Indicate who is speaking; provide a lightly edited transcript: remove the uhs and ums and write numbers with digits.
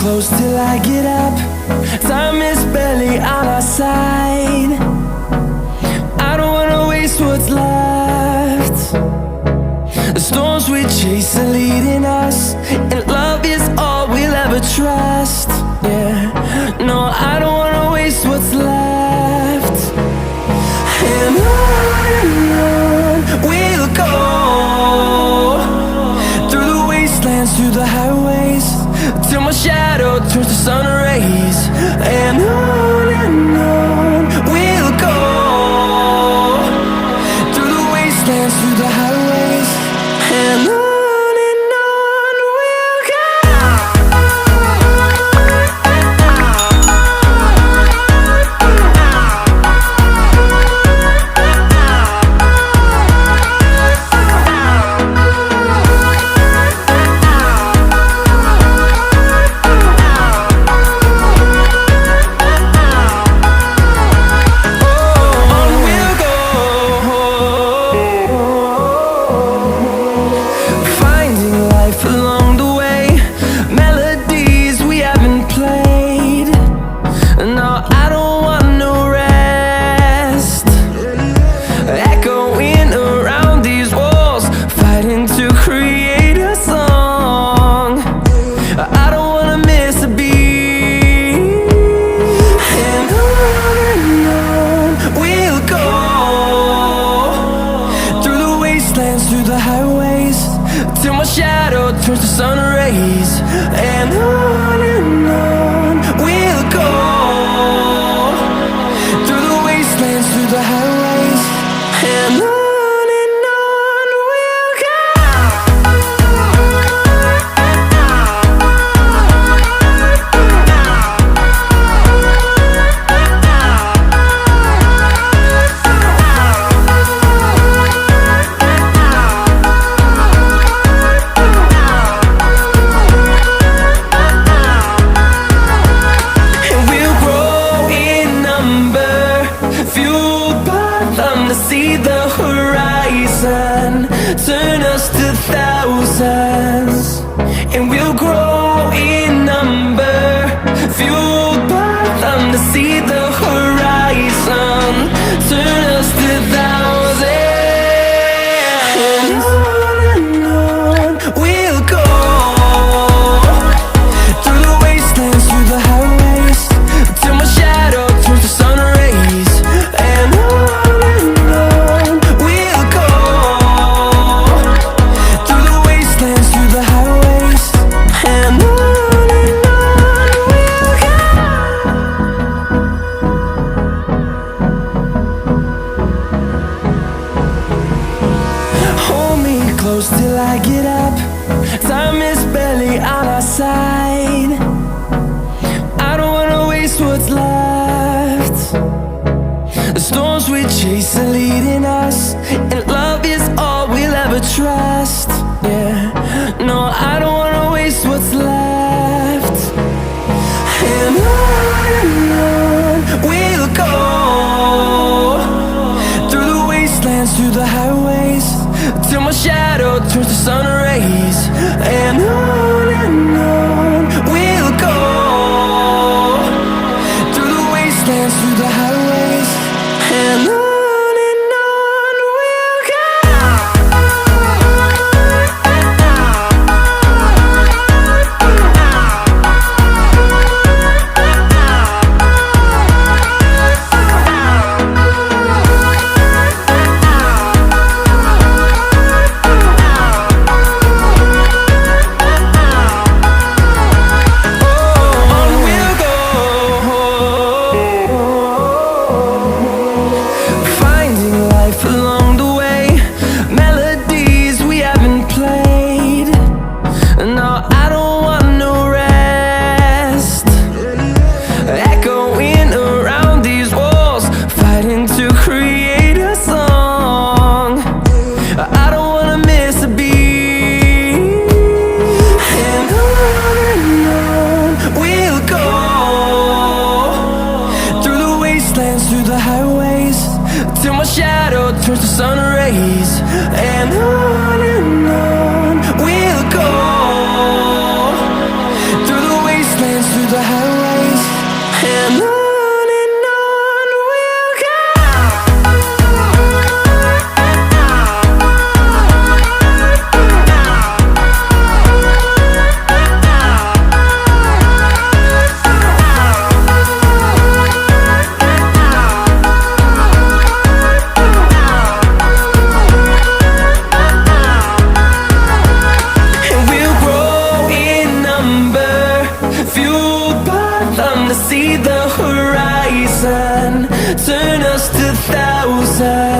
Speaker 1: close till I get up. Time is barely on our side. I don't wanna waste what's left. The storms we chase are leading us, and love is all we'll ever trust. Yeah, no, I don't wanna waste what's left. And on we'll go, through the wastelands, through the highways, till my shadow turns to sun rays. And on we'll go, through the wastelands, through the highways, and on we'll go. Through the highways, till my shadow turns to sun rays. And on we'll go, through the wastelands, through the highways, and on we'll go. See the horizon, turn us to thousands, and we'll grow in number, fueled by them. To see the horizon, turn us to thousands, and on we'll go, through the wastelands, through the highways, till my shadow turns to sun rays. And close till I get up. Time is barely on our side. I don't wanna waste what's left. The storms we chase are leading us, and love is all we'll ever trust. Yeah, no, I don't wanna waste what's left. And on we'll go, through the wastelands, through the highways, till my shadow turns to sun rays. And on we'll go, through the wastelands, through the highways, and on we'll go. Turns to sun rays. And on we'll go, through the wastelands, turn us to thousands.